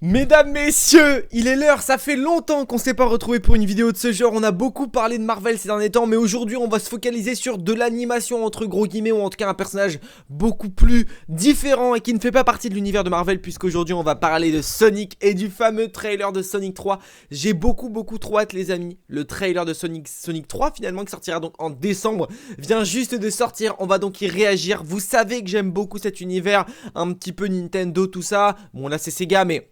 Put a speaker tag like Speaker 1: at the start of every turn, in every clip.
Speaker 1: Mesdames, messieurs, il est l'heure, ça fait longtemps qu'on s'est pas retrouvé pour une vidéo de ce genre. On a beaucoup parlé de Marvel ces derniers temps, mais aujourd'hui on va se focaliser sur de l'animation entre gros guillemets, ou en tout cas un personnage beaucoup plus différent et qui ne fait pas partie de l'univers de Marvel, puisqu'aujourd'hui on va parler de Sonic et du fameux trailer de Sonic 3. J'ai beaucoup trop hâte les amis. Le trailer de Sonic 3 finalement, qui sortira donc en décembre, vient juste de sortir. On va donc y réagir. Vous savez que j'aime beaucoup cet univers, un petit peu Nintendo, tout ça. Bon là c'est Sega, mais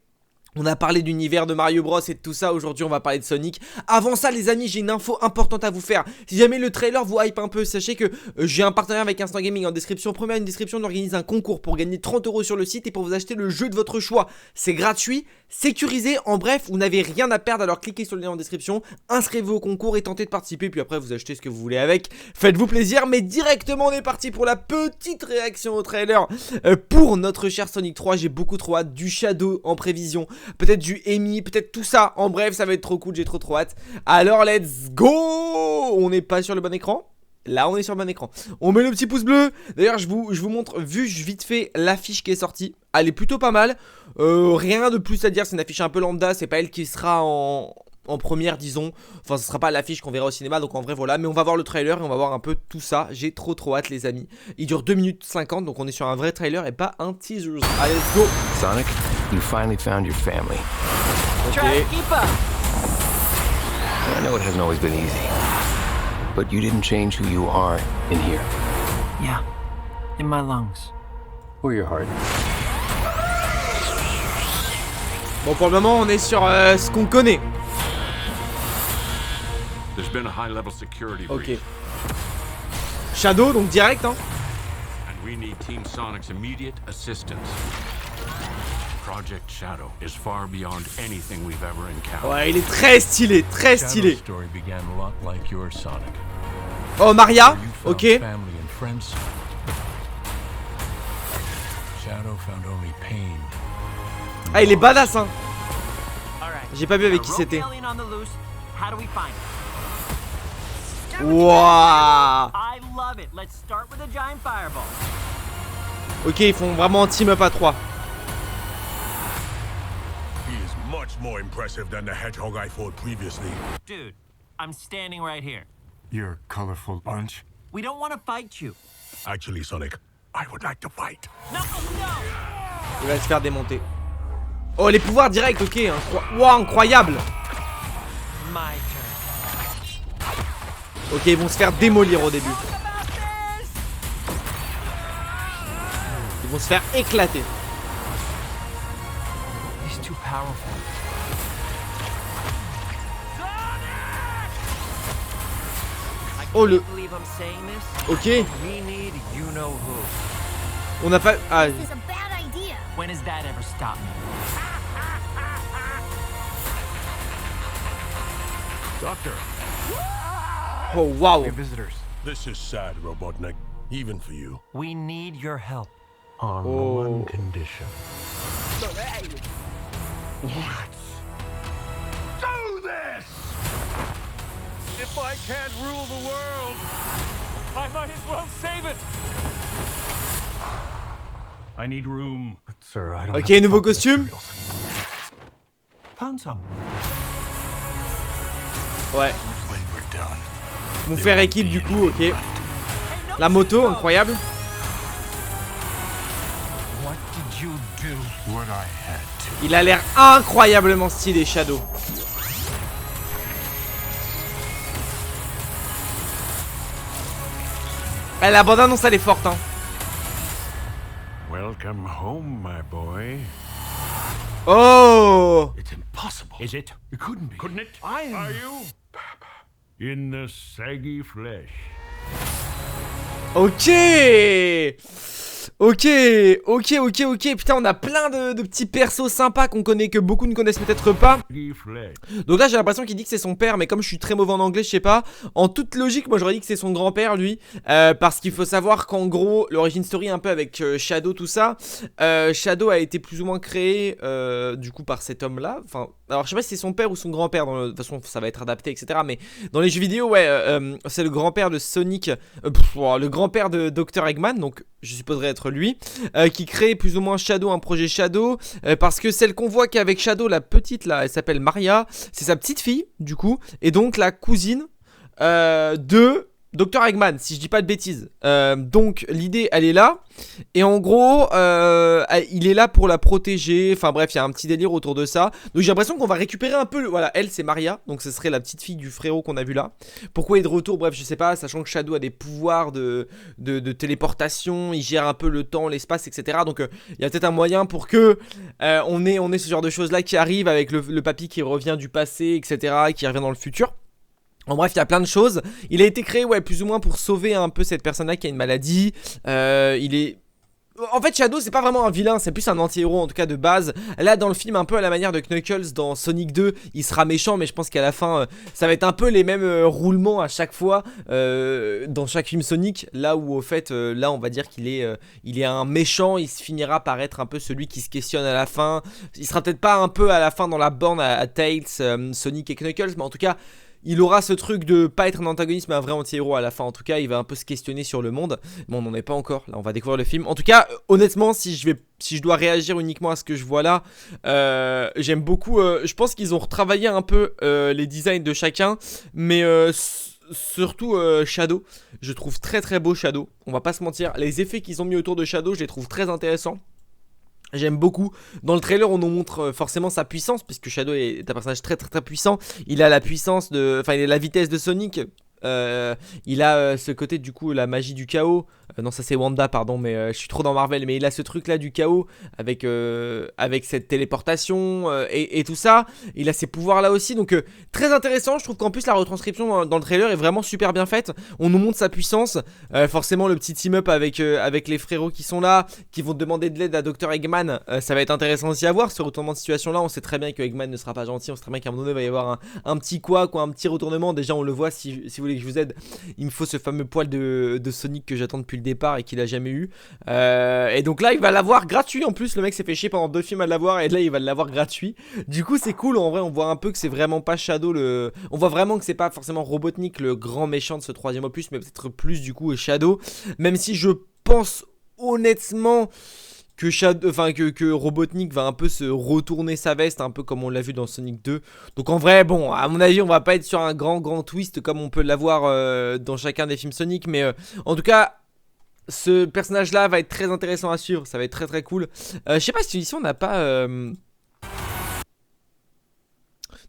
Speaker 1: on a parlé d'univers de Mario Bros et de tout ça. Aujourd'hui on va parler de Sonic. Avant ça les amis, j'ai une info importante à vous faire. Si jamais le trailer vous hype un peu, sachez que j'ai un partenariat avec Instant Gaming. En description, première une description, on organise un concours pour gagner 30 € sur le site et pour vous acheter le jeu de votre choix. C'est gratuit, sécurisé, en bref, vous n'avez rien à perdre. Alors cliquez sur le lien en description, inscrivez-vous au concours et tentez de participer. Puis après vous achetez ce que vous voulez avec, faites-vous plaisir. Mais directement on est parti pour la petite réaction au trailer pour notre cher Sonic 3. J'ai beaucoup trop hâte, du Shadow en prévision, peut-être du Amy, peut-être tout ça. En bref, ça va être trop cool, j'ai trop hâte. Alors let's go. On n'est pas sur le bon écran. Là on est sur le bon écran. On met le petit pouce bleu. D'ailleurs je vous montre vite fait l'affiche qui est sortie. Elle est plutôt pas mal. Rien de plus à dire, c'est une affiche un peu lambda. C'est pas elle qui sera en première, disons. Enfin ce sera pas l'affiche qu'on verra au cinéma. Donc en vrai voilà. Mais on va voir le trailer et on va voir un peu tout ça. J'ai trop hâte les amis. Il dure 2 minutes 50. Donc on est sur un vrai trailer et pas un teaser. Allez let's go.
Speaker 2: Sonic, you finally found your family.
Speaker 1: Ok.
Speaker 2: I know it hasn't always been easy, but you didn't change who you are in here.
Speaker 3: Yeah, in my lungs.
Speaker 2: Or your heart.
Speaker 1: Bon pour le moment on est sur ce qu'on connaît.
Speaker 4: There's been a high-level security
Speaker 1: Ok.
Speaker 4: breach,
Speaker 1: Shadow donc direct hein.
Speaker 4: and we need Team Sonic's immediate assistance. Project Shadow is far beyond anything we've ever encountered.
Speaker 1: Ouais il est très stylé, très stylé.
Speaker 5: Shadow's story began a lot like yours, Sonic.
Speaker 1: Oh Maria,
Speaker 5: You found
Speaker 1: ok.
Speaker 5: family and friends. Shadow found only pain.
Speaker 1: Ah il est badass hein. J'ai pas vu avec qui c'était. Wouah. Ok ils font vraiment un team up à 3.
Speaker 6: He is much more impressive than the hedgehog I fought previously.
Speaker 3: Dude, I'm standing right here.
Speaker 6: You're a colorful bunch.
Speaker 3: We don't want to fight you.
Speaker 6: Actually, Sonic, I would like to fight.
Speaker 3: No, no!
Speaker 1: Il va se faire démonter. Oh les pouvoirs directs, ok. Wow, incroyable.
Speaker 3: My turn.
Speaker 1: Ok ils vont se faire démolir au début. Ils vont se faire éclater.
Speaker 3: He's too powerful.
Speaker 1: Oh le...
Speaker 3: I believe I'm saying this.
Speaker 1: Ok.
Speaker 3: We need you know who.
Speaker 1: On n'a pas... Ah.
Speaker 7: This is a bad idea.
Speaker 3: When has that ever stopped me?
Speaker 6: Doctor,
Speaker 1: Oh wow.
Speaker 6: visitors. This is sad, Robotnik. Even for you.
Speaker 3: We need your help.
Speaker 5: On
Speaker 1: Oh.
Speaker 5: one condition.
Speaker 6: Do this! If I can't rule the world,
Speaker 5: I might as well save it. I need room. But sir, I don't
Speaker 1: Ok
Speaker 5: have
Speaker 1: nouveau
Speaker 5: the
Speaker 1: costume.
Speaker 5: Found some.
Speaker 1: Ouais.
Speaker 6: when we're done.
Speaker 1: Ils vont faire équipe du coup, ok. La moto, incroyable.
Speaker 5: What did you do?
Speaker 6: What I had to.
Speaker 1: Il a l'air incroyablement stylé Shadow. Eh, la bande annonce elle est forte hein.
Speaker 6: Welcome home, my boy.
Speaker 1: Oh.
Speaker 6: It's impossible.
Speaker 5: Is it?
Speaker 6: It couldn't be.
Speaker 5: Couldn't it?
Speaker 6: Are you? In the saggy flesh.
Speaker 1: Ok. Ok. Putain on a plein de petits persos sympas qu'on connaît, que beaucoup ne connaissent peut-être pas.
Speaker 6: Saggy flesh.
Speaker 1: Donc là j'ai l'impression qu'il dit que c'est son père, mais comme je suis très mauvais en anglais je sais pas. En toute logique moi j'aurais dit que c'est son grand-père lui, parce qu'il faut savoir qu'en gros l'origine story un peu avec Shadow tout ça, Shadow a été plus ou moins créé du coup par cet homme là. Enfin alors je sais pas si c'est son père ou son grand-père, de toute façon ça va être adapté etc. Mais dans les jeux vidéo ouais c'est le grand-père de Sonic, le grand-père de Dr Eggman. Donc je supposerais être lui, qui crée plus ou moins Shadow, un projet Shadow, parce que celle qu'on voit qu'avec Shadow, la petite là, elle s'appelle Maria, c'est sa petite fille du coup, et donc la cousine de Dr Eggman, si je dis pas de bêtises. Donc l'idée elle est là. Et en gros il est là pour la protéger. Enfin bref, il y a un petit délire autour de ça. Donc j'ai l'impression qu'on va récupérer un peu voilà, elle c'est Maria. Donc ce serait la petite fille du frérot qu'on a vu là. Pourquoi il est de retour, bref je sais pas. Sachant que Shadow a des pouvoirs de téléportation. Il gère un peu le temps, l'espace, etc. Donc il y a peut-être un moyen pour que on ait ce genre de choses là qui arrive. Avec le papy qui revient du passé, etc. Qui revient dans le futur. En bref, il y a plein de choses. Il a été créé, ouais, plus ou moins pour sauver un peu cette personne-là qui a une maladie. Il est... En fait, Shadow, c'est pas vraiment un vilain, c'est plus un anti-héros, en tout cas de base. Là, dans le film, un peu à la manière de Knuckles dans Sonic 2, il sera méchant, mais je pense qu'à la fin, ça va être un peu les mêmes roulements à chaque fois dans chaque film Sonic. Là où, au fait, là, on va dire qu'il est un méchant, il se finira par être un peu celui qui se questionne à la fin. Il sera peut-être pas un peu à la fin dans la borne à Tails, Sonic et Knuckles, mais en tout cas... Il aura ce truc de pas être un antagoniste mais un vrai anti-héros à la fin. En tout cas il va un peu se questionner sur le monde. Mais on n'en est pas encore, là on va découvrir le film. En tout cas honnêtement si je dois réagir uniquement à ce que je vois là, j'aime beaucoup, je pense qu'ils ont retravaillé un peu les designs de chacun. Mais surtout Shadow, je trouve très très beau Shadow. On va pas se mentir, les effets qu'ils ont mis autour de Shadow je les trouve très intéressants. J'aime beaucoup. Dans le trailer on nous montre forcément sa puissance, puisque Shadow est un personnage très très très puissant. Il a la puissance de... Enfin il a la vitesse de Sonic. Il a ce côté du coup la magie du chaos. Non ça c'est Wanda pardon, mais je suis trop dans Marvel. Mais il a ce truc là du chaos avec cette téléportation et tout ça. Il a ses pouvoirs là aussi. Donc très intéressant. Je trouve qu'en plus la retranscription dans le trailer est vraiment super bien faite. On nous montre sa puissance. Forcément le petit team up avec les frérots qui sont là, qui vont demander de l'aide à Dr Eggman. Ça va être intéressant aussi à voir ce retournement de situation là. On sait très bien que Eggman ne sera pas gentil. On sait très bien qu'à un moment donné il va y avoir un petit quoi, un petit retournement. Déjà on le voit, si vous voulez que je vous aide, il me faut ce fameux poil de Sonic que j'attends depuis le départ et qu'il a jamais eu. Et donc là il va l'avoir gratuit en plus. Le mec s'est fait chier pendant 2 films à l'avoir et là il va l'avoir gratuit. Du coup c'est cool. En vrai on voit un peu que c'est vraiment pas Shadow on voit vraiment que c'est pas forcément Robotnik le grand méchant de ce 3e opus, mais peut-être plus du coup Shadow. Même si je pense honnêtement que Robotnik va un peu se retourner sa veste, un peu comme on l'a vu dans Sonic 2. Donc en vrai, bon, à mon avis, on va pas être sur un grand twist comme on peut l'avoir dans chacun des films Sonic. Mais en tout cas, ce personnage-là va être très intéressant à suivre. Ça va être très très cool. Je sais pas si ici on n'a pas...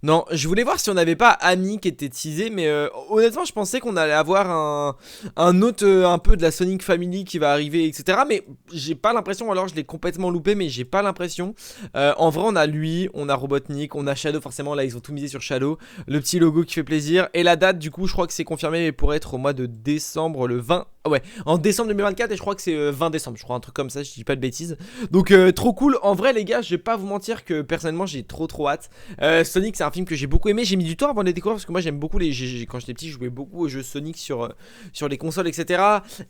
Speaker 1: Non, je voulais voir si on n'avait pas Amy qui était teasé, mais honnêtement je pensais qu'on allait avoir un autre un peu de la Sonic Family qui va arriver, etc. Mais j'ai pas l'impression, alors je l'ai complètement loupé, mais j'ai pas l'impression. En vrai on a lui, on a Robotnik, on a Shadow forcément, là ils ont tout misé sur Shadow. Le petit logo qui fait plaisir, et la date du coup je crois que c'est confirmé, mais pour être au mois de décembre, le 20... Ouais, en décembre 2024, et je crois que c'est 20 décembre, je crois un truc comme ça, je dis pas de bêtises. Donc trop cool, en vrai les gars, je vais pas vous mentir que personnellement j'ai trop hâte. Sonic c'est un film que j'ai beaucoup aimé, j'ai mis du temps avant de les découvrir parce que moi j'aime beaucoup quand j'étais petit je jouais beaucoup aux jeux Sonic sur les consoles, etc.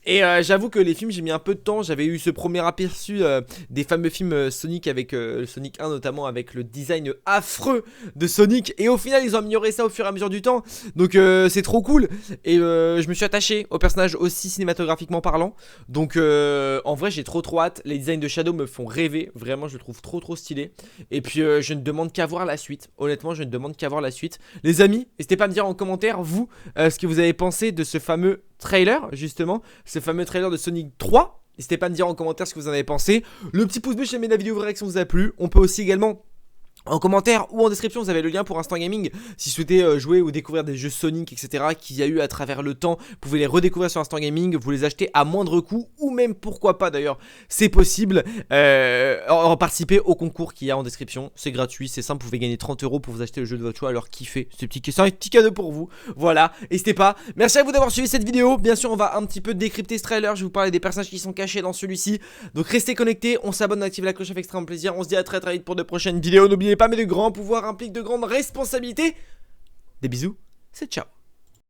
Speaker 1: Et j'avoue que les films j'ai mis un peu de temps, j'avais eu ce premier aperçu des fameux films Sonic avec le Sonic 1 notamment, avec le design affreux de Sonic, et au final ils ont amélioré ça au fur et à mesure du temps. Donc c'est trop cool, et je me suis attaché au personnage aussi cinématographiquement parlant. Donc en vrai j'ai trop hâte. Les designs de Shadow me font rêver, vraiment je le trouve trop stylé. Et puis je ne demande qu'à voir la suite. Honnêtement je ne demande qu'à voir la suite. Les amis, n'hésitez pas à me dire en commentaire vous ce que vous avez pensé de ce fameux trailer, justement, ce fameux trailer de Sonic 3. N'hésitez pas à me dire en commentaire ce que vous en avez pensé. Le petit pouce bleu si jamais la vidéo réaction vous a plu. On peut aussi également en commentaire ou en description, vous avez le lien pour Instant Gaming si vous souhaitez jouer ou découvrir des jeux Sonic, etc. qu'il y a eu à travers le temps. Vous pouvez les redécouvrir sur Instant Gaming, vous les achetez à moindre coût, ou même pourquoi pas d'ailleurs, c'est possible. Participer au concours qu'il y a en description, c'est gratuit, c'est simple, vous pouvez gagner 30 € pour vous acheter le jeu de votre choix. Alors kiffez, c'est un petit cadeau pour vous. Voilà, n'hésitez pas. Merci à vous d'avoir suivi cette vidéo. Bien sûr on va un petit peu décrypter ce trailer, je vais vous parler des personnages qui sont cachés dans celui-ci. Donc restez connectés, on s'abonne, on active la cloche avec extrêmement plaisir. On se dit à très vite pour de prochaines vidéos. N'oubliez pas, mais de grands pouvoirs impliquent de grandes responsabilités. Des bisous, c'est ciao.